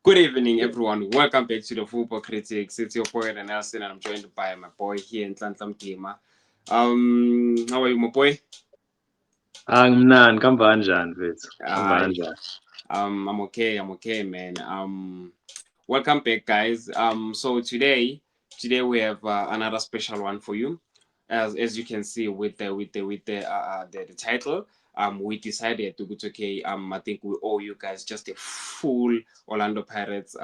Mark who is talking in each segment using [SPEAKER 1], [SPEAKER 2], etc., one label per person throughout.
[SPEAKER 1] Good evening, everyone. Welcome back to the Football Critics. It's your boy Nelson, and I'm joined by my boy here in Tlantam Gamer. How are you, my boy?
[SPEAKER 2] Angimnandi, kuhamba kanjani mfethu? Kuhamba
[SPEAKER 1] I
[SPEAKER 2] kanjani?
[SPEAKER 1] I'm okay. I'm okay, man. Welcome back, guys. So today we have another special one for you. As you can see with the title, we decided to go to okay. I think we owe you guys just a full Orlando Pirates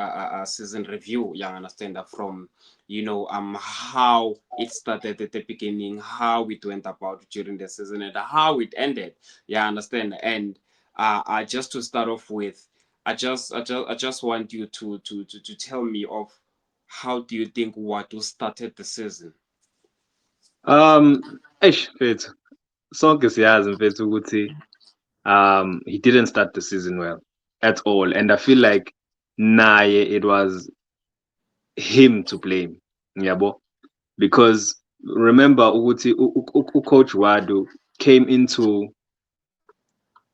[SPEAKER 1] season review. You understand that from how it started at the beginning, how it went about during the season, and how it ended. Yeah, understand. And just to start off with, I just want you to tell me of how do you think Watu started the season?
[SPEAKER 2] Mfethu, sonke siyazi mfethu ukuthi he didn't start the season well at all, and I feel like naye it was him to blame, yabo, because remember ukuthi coach Wadu came into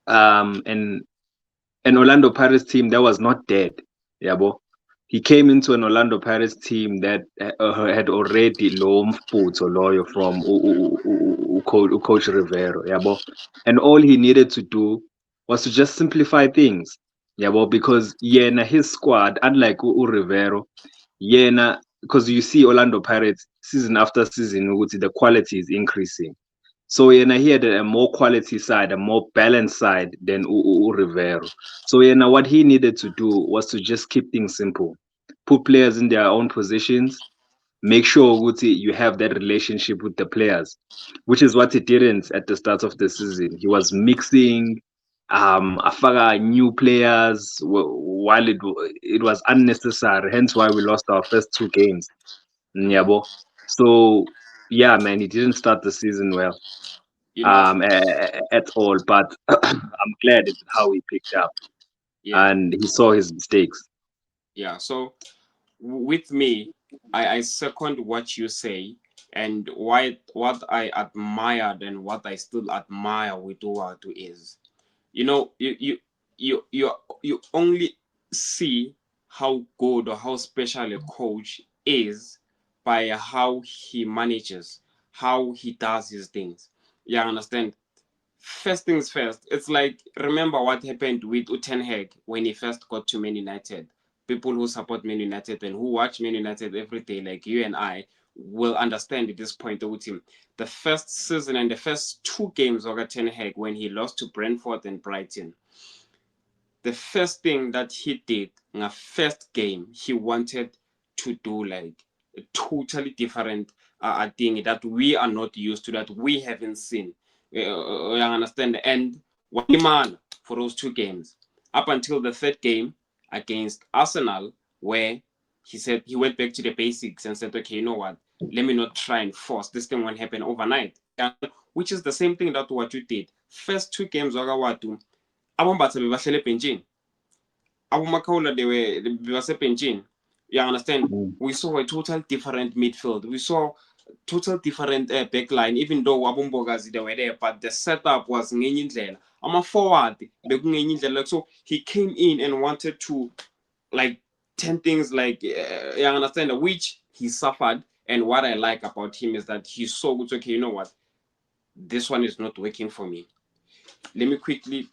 [SPEAKER 2] an Orlando Pirates team that was not dead, yabo. He came into an Orlando Pirates team that had already lo mfutho loyo from Coach Rivero, yabo. And all he needed to do was to just simplify things, yabo, because yena his squad, unlike Rivero, yena, because you see Orlando Pirates season after season, ukuthi the quality is increasing. So yena he had a more quality side, a more balanced side than Rivero. So yena what he needed to do was to just keep things simple, put players in their own positions, make sure ukuthi you have that relationship with the players, which is what he didn't at the start of the season. He was mixing afaka new players while it was unnecessary. Hence why we lost our first two games. Nyabo. So yeah, man, he didn't start the season well
[SPEAKER 1] You know,
[SPEAKER 2] at all. But I'm glad it's how he picked up
[SPEAKER 1] yeah,
[SPEAKER 2] and he saw his mistakes.
[SPEAKER 1] yeah. So with me, I second what you say, and what I admired and what I still admire with Uwatu is, you you only see how good or how special a coach is by how he manages, how he does his things. Yeah, understand. First things first, it's like remember what happened with Ten Hag when he first got to Man United. People who support Man United and who watch Man United every day, like you and I, will understand at this point with him. The first season and the first two games of Ten Hag when he lost to Brentford and Brighton, the first thing that he did in the first game, he wanted to do like a totally different thing that we are not used to, that we haven't seen. You understand? And Walimana for those two games up until the third game against Arsenal, where he said he went back to the basics and said, okay, you know what? Let me not try and force this thing won't happen overnight. Which is the same thing that what you did. First two games, Wagawatu, abombatha bebahlele ebhentshini, abomakhaula bebasebenchini. You understand?
[SPEAKER 2] Mm.
[SPEAKER 1] We saw a total different midfield. We saw total different backline, even though abombokazi they were there, but the setup was ngenye indlela. Ama-forward bekungenye indlela. So he came in and wanted to like 10 things like you understand, which he suffered. And what I like about him is that he saw, okay, you know what, this one is not working for me. Let me quickly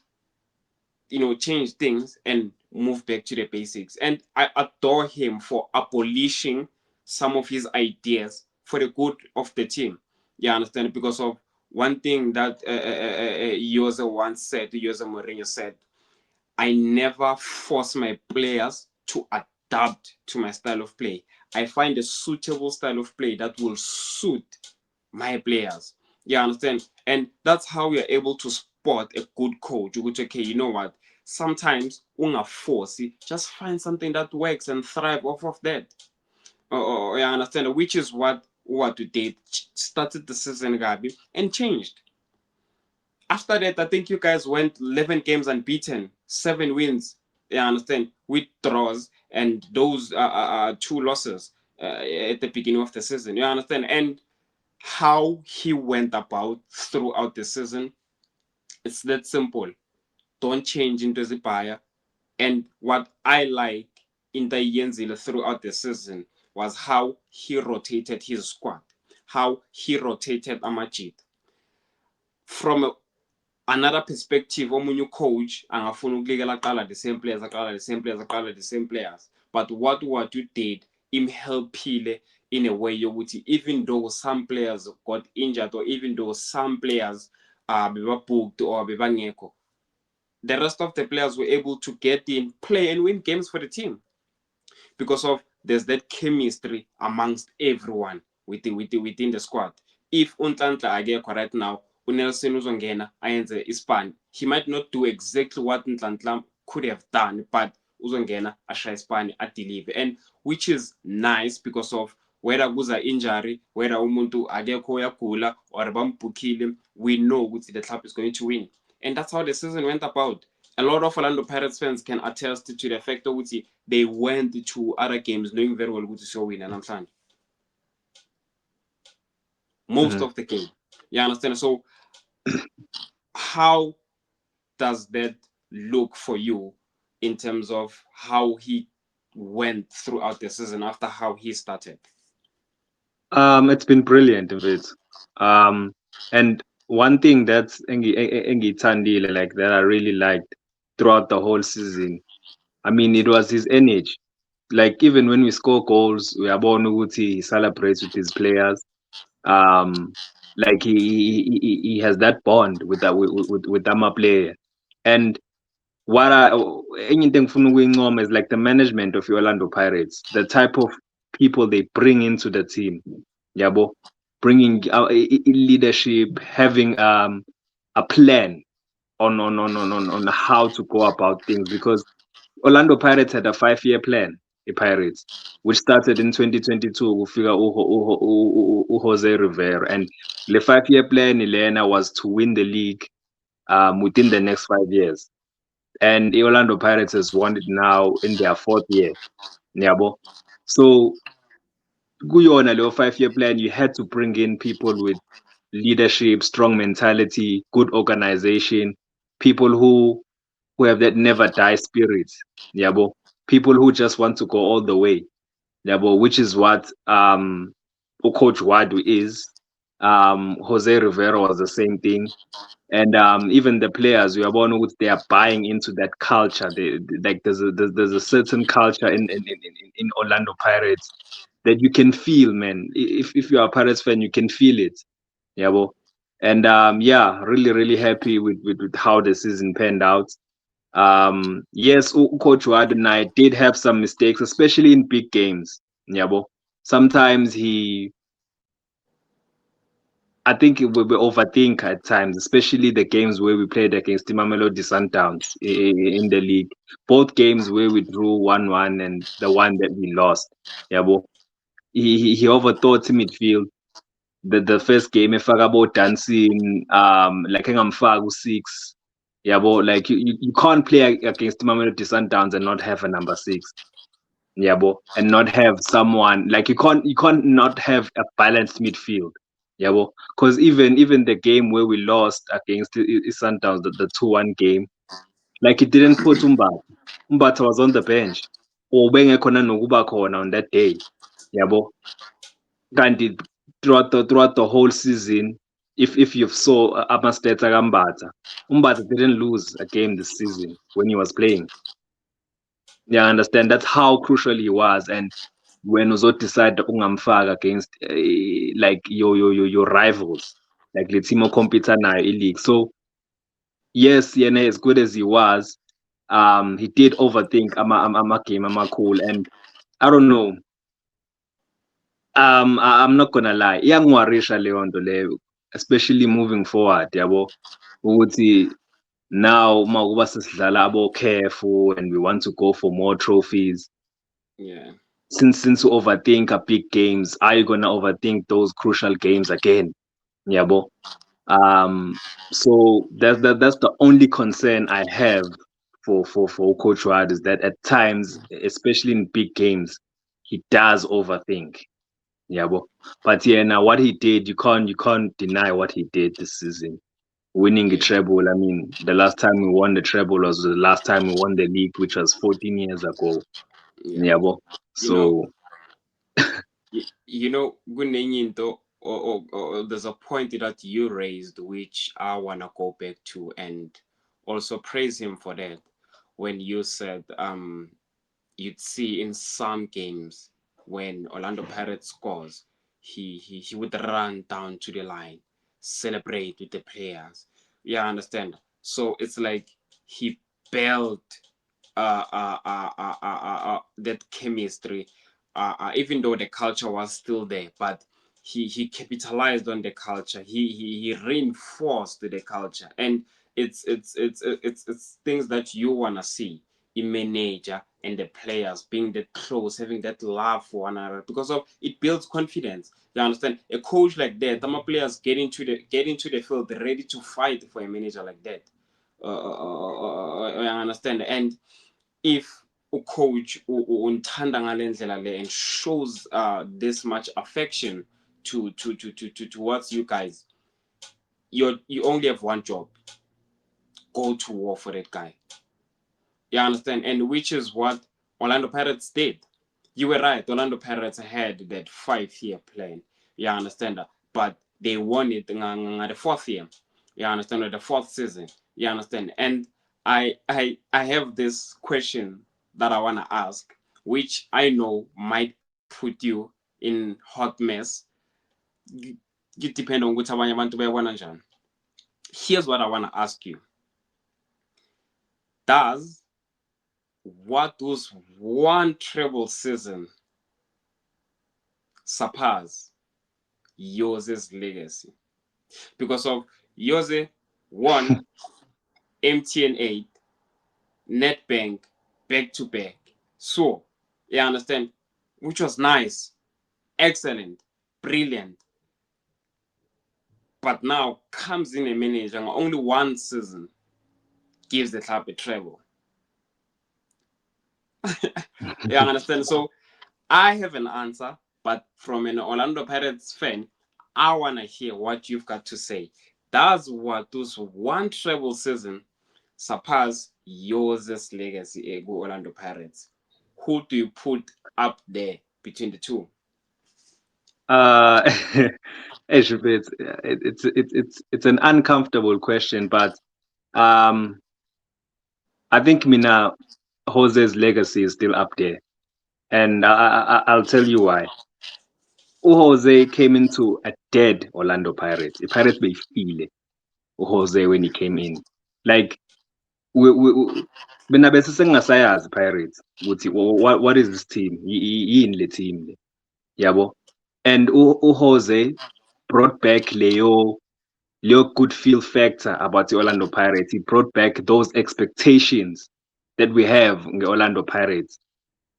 [SPEAKER 1] change things and move back to the basics. And I adore him for abolishing some of his ideas for the good of the team. You understand? Because of one thing that Jose once said, Jose Mourinho said, I never force my players to adapt to my style of play. I find a suitable style of play that will suit my players. You understand? And that's how we are able to spot a good coach. You go, okay, you know what? Sometimes unga force, just find something that works and thrive off of that. You understand? Which is what we did. Started the season, Gabi, and changed. After that, I think you guys went 11 games unbeaten, 7 wins. You understand? With draws and those two losses at the beginning of the season. You understand? And how he went about throughout the season, it's that simple. Don't change into the buyer. And what I like Inter yenzile throughout the season was how he rotated his squad, how he rotated amajita. From another perspective, omunye coach angafuna ukulikela aqala the same players, the same players. But what you did, imhelphile in a way yokuthi even though some players got injured or even though some players beba booked or bebangekho, the rest of the players were able to get in, play and win games for the team because of there's that chemistry amongst everyone within the squad. If Untlantla akekho right now, uNelson uzongena ayenze ispan, he might not do exactly what Untlantla could have done, but uzongena ashaya ispan adeliver, and which is nice because of whether kuza injury, whether umuntu akekho uyagula or bambukile, we know ukuthi the club is going to win. And that's how the season went about. A lot of Orlando Pirates fans can attest to the fact that they went to other games knowing very well ukuthi siyowina namhlanje. Most of the game. You understand? So how does that look for you in terms of how he went throughout the season after how he started?
[SPEAKER 2] It's been brilliant, in it. And one thing that's engithandile, like that I really liked throughout the whole season, I mean, it was his energy. Like even when we score goals, we are born ukuthi he celebrates with his players. Like he has that bond with that with Dama player. And what anything from is like the management of Orlando Pirates, the type of people they bring into the team. Yabo, bringing leadership, having a plan on how to go about things, because Orlando Pirates had a 5-year plan, the Pirates, which started in 2022 with Jose Rivera, and the 5-year plan Elena was to win the league within the next 5 years. And the Orlando Pirates has won it now in their 4th year. Yabo. So kuyona leyo 5-year plan, you had to bring in people with leadership, strong mentality, good organization, people who have that never die spirit. Yabo. People who just want to go all the way. Yabo, which is what Coach Wadu is. Jose Rivera was the same thing. And even the players, we are born with, they are buying into that culture. Like there's a certain culture in Orlando Pirates that you can feel, man. If you are a Pirates fan, you can feel it. Yeah, well. And yeah, really happy with how the season panned out. Yes, Coach Wad and I did have some mistakes, especially in big games. Yeah, well. Sometimes I think we overthink at times, especially the games where we played against Mamelodi Sundowns in the league. Both games where we drew 1-1 and the one that we lost. Yeah, but he overthought midfield. The first game, if I about dancing, like I'm 6. Yeah, but like you can't play against Mamelodi Sundowns and not have a number 6. Yeah, but and not have someone like you can't not have a balanced midfield. Yeah, well, because even the game where we lost against Sundowns, the 2-1 game, like it didn't put Umbata. Umbata was on the bench. Or bengekona nokuba khona on that day. Yeah, but throughout the whole season, if you saw Amastet Umbata, Umbata didn't lose a game this season when he was playing. Yeah, I understand. That's how crucial he was, and when Uzo decided ungamfaka against like your rivals, like the team compete nayo league. So yes, Yene, as good as he was, he did overthink ama game cool, and I don't know. I'm not gonna lie, iyangwarisha leyo nto leyo, especially moving forward, yabo, ukuthi now makuba sesidlala abo careful and we want to go for more trophies.
[SPEAKER 1] Yeah.
[SPEAKER 2] Since you overthink a big games, are you gonna overthink those crucial games again? Yeah, bo. So that's the only concern I have for Coach Wad, is that at times, especially in big games, he does overthink. Yeah, bo. But yeah, now what he did, you can't deny what he did this season. Winning the treble. I mean, the last time we won the treble was the last time we won the league, which was 14 years ago.
[SPEAKER 1] Yeah.
[SPEAKER 2] yabo.
[SPEAKER 1] You know,
[SPEAKER 2] So
[SPEAKER 1] kunenye into or there's a point that you raised which I wanna go back to and also praise him for that. When you said you'd see in some games when Orlando Pirates scores, he would run down to the line, celebrate with the players. Yeah, I understand. So it's like he built that chemistry, even though the culture was still there, but he capitalized on the culture. He reinforced the culture, and it's things that you wanna see in manager and the players being that close, having that love for one another, because of it builds confidence. You understand? A coach like that, some players get into the field ready to fight for a manager like that. I understand, and if a coach unthanda ngale ndlela le and shows this much affection towards you guys, you only have one job: go to war for that guy. You understand? And which is what Orlando Pirates did. You were right. Orlando Pirates had that 5-year plan. You understand that? But they won it in the fourth year. You understand? The fourth season. You understand? And I have this question that I wanna ask, which I know might put you in hot mess. You depend on which abanye abantu bayabona njani. Here's what I wanna ask you. Does what was one treble season surpass Jose's legacy? Because of Jose won MTN 8, Netbank back to back. So, you understand? Which was nice, excellent, brilliant. But now comes in a manager, and only one season gives the club a treble. You understand? So, I have an answer, but from an Orlando Pirates fan, I want to hear what you've got to say. Does what those one treble season surpass yours' legacy, Orlando Pirates? Who do you put up there between the two?
[SPEAKER 2] uh it's an uncomfortable question, but um I think Mina Jose's legacy is still up there, and I'll tell you why. Jose came into a dead Orlando Pirates. The Pirates beyifile Jose when he came in. Like mina bese sengingasayazi Pirates ukuthi what is this team? Yini le team le? Yabo. And Jose brought back Leo good feel factor about the Orlando Pirates. He brought back those expectations that we have in the Orlando Pirates.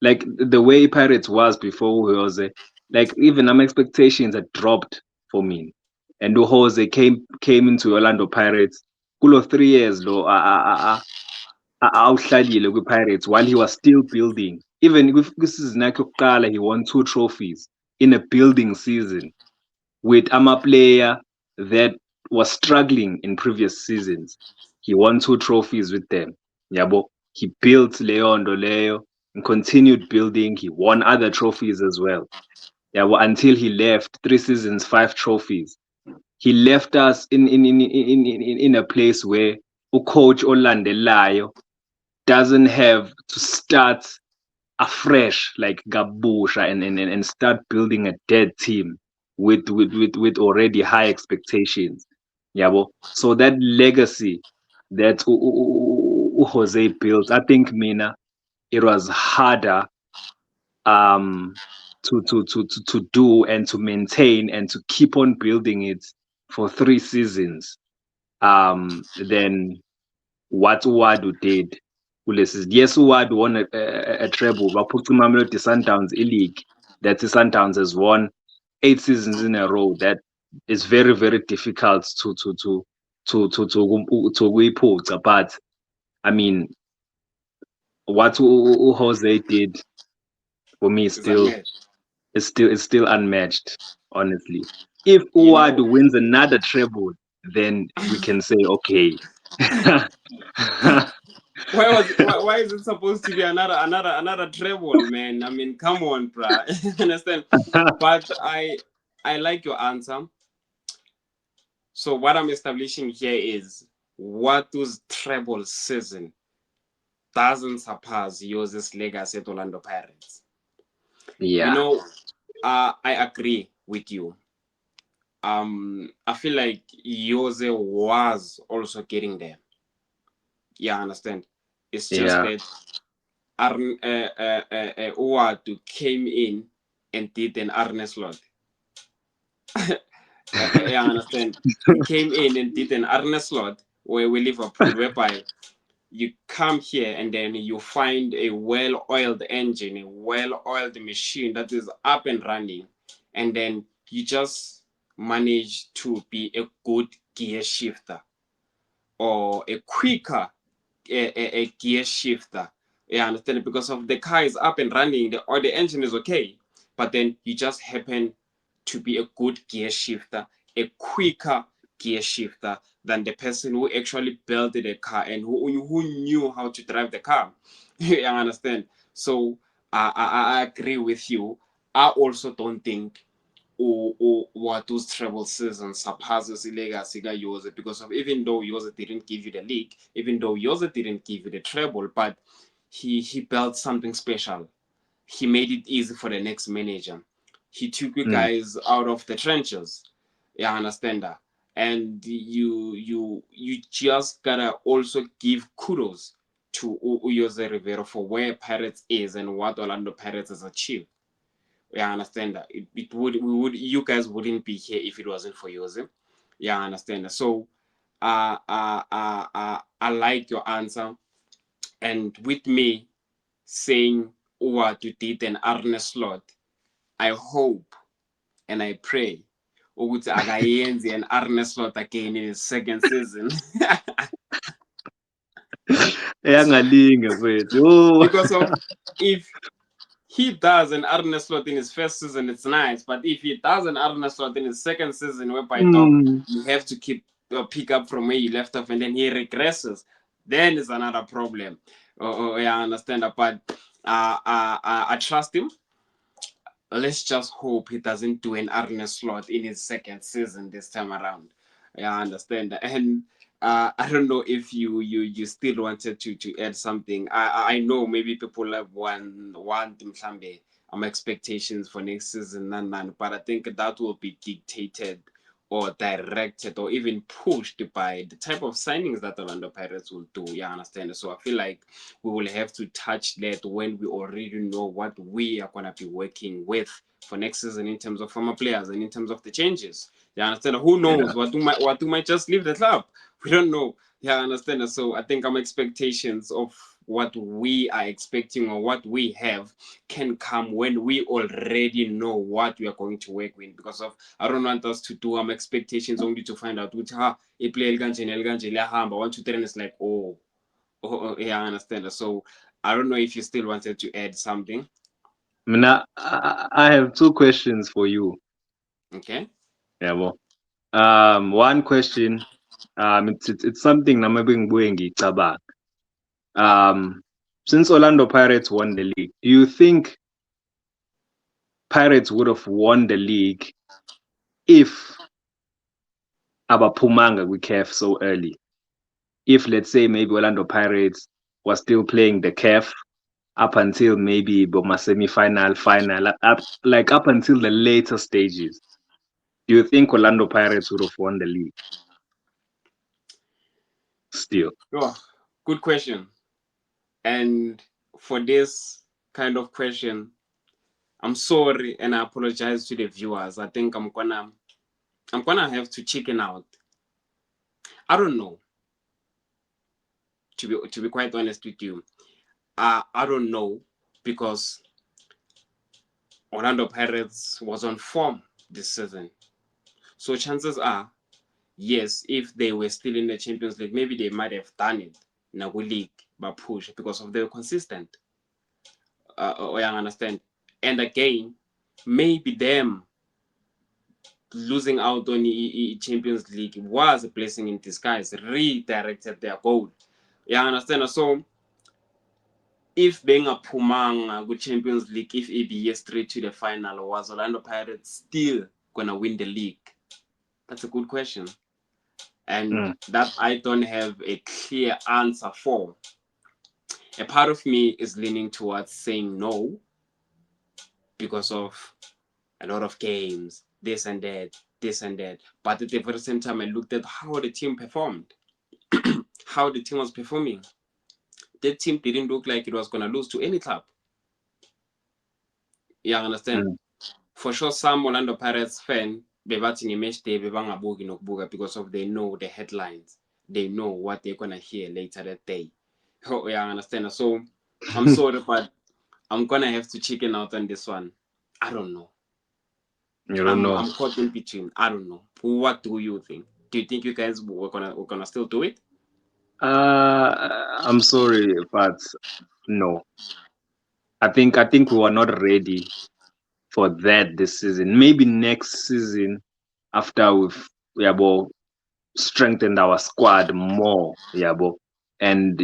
[SPEAKER 2] Like the way Pirates was before Jose, like even my expectations had dropped for me. And Jose came into Orlando Pirates. Kulo 3 years lo awuhlalile kwi-Pirates while he was still building. Even kwisizini yakhe yokuqala, he won 2 trophies in a building season with player that was struggling in previous seasons. He won 2 trophies with them. Yabo. He built Leondo Leo and continued building. He won other trophies as well. Yabo, until he left 3 seasons, 5 trophies. He left us in a place where coach olandelayo doesn't have to start afresh like Gabusha and start building a dead team with already high expectations. Yabo. So that legacy that Jose built, I think Mina, it was harder to do and to maintain and to keep on building it for 3 seasons than what Uwadu did. Yes, Uwadu won a treble, but Mamelodi Sundowns league that Sundowns has won 8 seasons in a row. That is very, very difficult to but I mean, what Jose did for me is still unmatched, honestly. If Uwadu wins another treble, then we can say okay.
[SPEAKER 1] Why is it supposed to be another treble, man? I mean, come on, bruh. Understand? But I like your answer. So what I'm establishing here is what was treble season doesn't surpass yours' legacy at Orlando Pirates. You
[SPEAKER 2] Yeah,
[SPEAKER 1] know, I agree with you. I feel like Jose was also getting there. Yeah, I understand. It's just
[SPEAKER 2] yeah,
[SPEAKER 1] that Uwatu came in and did an Arne slot. I understand. He came in and did an Arne slot where we Liverpool, whereby you come here and then you find a well-oiled engine, a well-oiled machine that is up and running, and then you just manage to be a good gear shifter or a quicker a gear shifter. Yeah, understand, because of the car is up and running, or the engine is okay, but then you just happen to be a good gear shifter, a quicker gear shifter than the person who actually built the car and who knew how to drive the car. You understand? So I agree with you. I also don't think what those treble seasons surpasses the legacy of Jose, because of, even though Jose didn't give you the league, even though Jose didn't give you the treble, but he built something special. He made it easy for the next manager. He took you
[SPEAKER 2] mm,
[SPEAKER 1] guys out of the trenches. Yeah, I understand that. And you just gotta also give kudos to Jose Rivero for where Pirates is and what Orlando Pirates has achieved. Yeah, I understand that. It would we would you guys wouldn't be here if it wasn't for Jose. Yeah, I understand that. So I like your answer. And with me saying what you did an Arne slot, I hope and I pray ukuthi akayenzi an Arne slot again in his second season.
[SPEAKER 2] eyangalinga mfethu. Oh.
[SPEAKER 1] Because of, if he does an Arne slot in his first season, it's nice. But if he does an Arne slot in his second season, whereby dog,
[SPEAKER 2] Mm.
[SPEAKER 1] you have to keep pick up from where you left off, and then he regresses, then it's another problem. Yeah, I understand that, but I trust him. Let's just hope he doesn't do an Arne slot in his second season this time around. Yeah, I understand that. And I don't know if you still wanted to add something. I know maybe people have want mhlambe expectations for next season, but I think that will be dictated or directed or even pushed by the type of signings that Orlando Pirates will do. Yeah, I understand. So I feel like we will have to touch that when we already know what we are gonna be working with for next season in terms of former players and in terms of the changes. Yeah, I understand. Who
[SPEAKER 2] Yeah.
[SPEAKER 1] knows? What might just leave the club? We don't know. Yeah, I understand. So I think expectations of what we are expecting or what we have can come when we already know what we are going to work with. Because of, I don't want us to do expectations only to find out which a play elganje 1 2 3, and it's like, yeah, I understand. So I don't know if you still wanted to add something.
[SPEAKER 2] Mina, I have two questions for you.
[SPEAKER 1] Okay.
[SPEAKER 2] Yeah, well. One question, it's something namabe ngibuye ngicabanga. Um, since Orlando Pirates won the league, do you think Pirates would have won the league if abaphumanga kwi-CAF so early? If, let's say, maybe Orlando Pirates was still playing the CAF up until maybe my semi-final, final, up until the later stages, do you think Orlando Pirates would have won the league still?
[SPEAKER 1] Oh, good question. And for this kind of question, I'm sorry and I apologize to the viewers. I think I'm gonna have to chicken out. I don't know, to be quite honest with you. I don't know, because Orlando Pirates was on form this season. So chances are, yes, if they were still in the Champions League, maybe they might have done it in a league, but push, because of they were consistent. I understand. And again, maybe them losing out on the Champions League was a blessing in disguise, redirected their goal. Yeah, I understand. So if bengaphumanga ku-Champions League, if EBA straight to the final, was Orlando Pirates still gonna win the league? That's a good question. And that I don't have a clear answer for. A part of me is leaning towards saying no because of a lot of games, this and that. But at the very same time, I looked at how the team performed, how the team was performing. That team didn't look like it was going to lose to any club. Yeah, I understand. For sure, some Orlando Pirates fan, bebathi nge-match day bebangabuki nokubuka because of they know the headlines. They know what they're going to hear later that day. Oh, yeah, I understand. So I'm sorry, but I'm going to have to chicken out on this one. I don't know.
[SPEAKER 2] You don't know.
[SPEAKER 1] I'm caught in between. I don't know. What do you think? Do you think you guys we're gonna still do it?
[SPEAKER 2] I'm sorry, but no. I think we were not ready for that this season. Maybe next season, after we've strengthened our squad more, and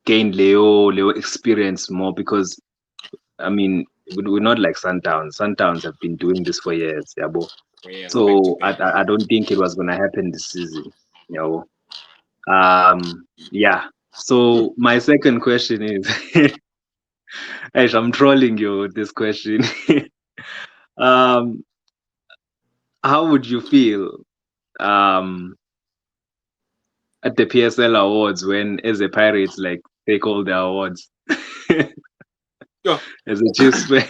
[SPEAKER 2] gained Leo experience more, because I mean we're not like Sundowns. Sundowns have been doing this for years,
[SPEAKER 1] Yes,
[SPEAKER 2] so
[SPEAKER 1] back to back.
[SPEAKER 2] I don't think it was gonna happen this season, yeah. So my second question is, Ash, I'm trolling you with this question. How would you feel at the PSL awards when, as a Pirates, like, take all the awards?
[SPEAKER 1] Yo,
[SPEAKER 2] As a Chiefs fan.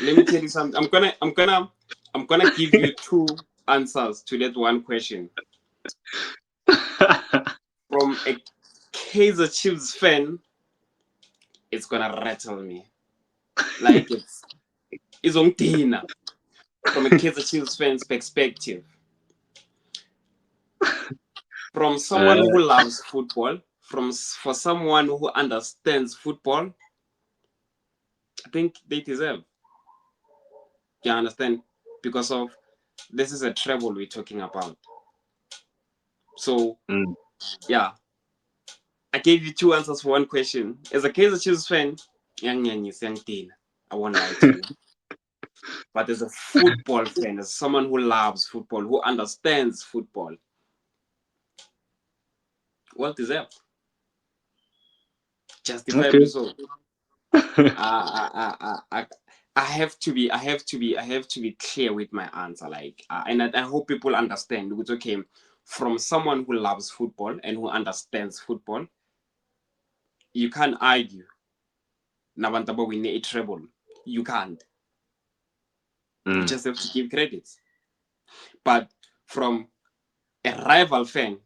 [SPEAKER 1] let me tell you something. I'm gonna give you two answers to that one question. From a Kaiser Chiefs fan, it's gonna rattle me. Like it's on Tina. From a Kaiser Chiefs fan's perspective. From someone who loves football, for someone who understands football, I think they deserve. You understand? Because of this is a treble we're talking about. So yeah, I gave you two answers for one question. As a Kaiser Chiefs fan, I won't lie to you. But as a football fan, as someone who loves football, who understands football, well deserved. Justifiably so. I have to be clear with my answer. Like, and I hope people understand. It's okay. From someone who loves football and who understands football, you can't argue. Nabantaba win a treble. You can't. You just have to give credits. But from a rival fan,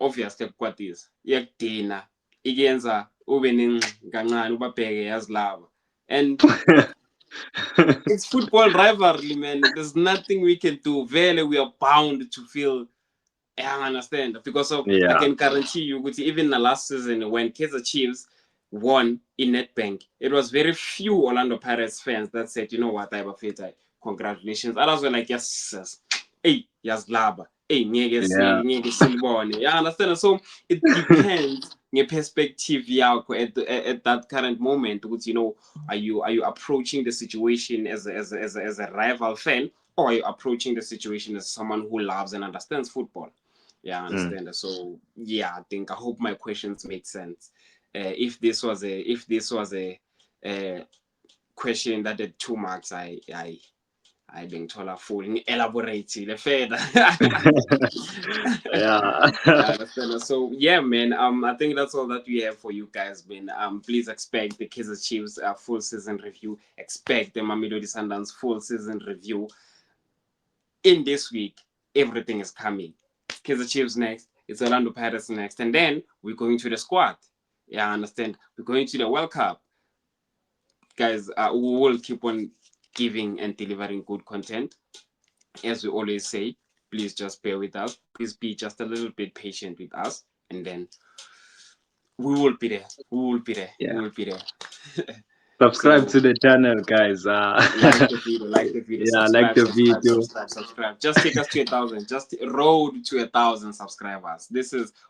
[SPEAKER 1] obviously what is yakudina iyenza ube kancane ubabheke yazilava. And it's football rivalry, man. There's nothing we can do. Vele, we are bound to feel. I understand because of I can guarantee you, even the last season when Kaizer Chiefs won in Nedbank, it was very few Orlando Pirates fans that said, you know what, Ibafeta, congratulations. Others were like, yes, hey, yes, laba, hey, ngeke silibone. You understand? So it depends your perspective at that current moment. Are you approaching the situation as a rival fan, or are you approaching the situation as someone who loves and understands football? Yeah, I understand. So yeah, I hope my questions made sense. If this was a question that had 2 marks, I being told a fool elaborate the further.
[SPEAKER 2] Yeah.
[SPEAKER 1] I understand. So yeah, man. I think that's all that we have for you guys, man. Please expect the Kaizer Chiefs full season review. Expect the Mamelodi Sundowns full season review. In this week, everything is coming. Kaizer Chiefs next. It's Orlando Pirates next, and then we're going to the squad. Yeah, I understand. We're going to the World Cup, guys. We will keep on giving and delivering good content, as we always say. Please just bear with us. Please be just a little bit patient with us, and then we will be there. We will be there.
[SPEAKER 2] Yeah.
[SPEAKER 1] We will be there.
[SPEAKER 2] Subscribe
[SPEAKER 1] So,
[SPEAKER 2] to the channel, guys.
[SPEAKER 1] like the video,
[SPEAKER 2] Yeah, like
[SPEAKER 1] subscribe,
[SPEAKER 2] the video.
[SPEAKER 1] subscribe. Just take us to 1,000. Just road to 1,000 subscribers.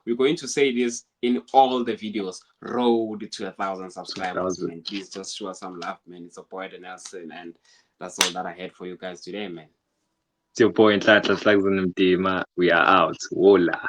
[SPEAKER 1] We're going to say this in all the videos. Road to 1,000 subscribers,
[SPEAKER 2] 2000.
[SPEAKER 1] man. Please just show us some love, man. It's a Poet Nelson, and that's all that I had for you guys today, man.
[SPEAKER 2] It's your boy Nhlanhla Slugson Mdima. We are out. Wola.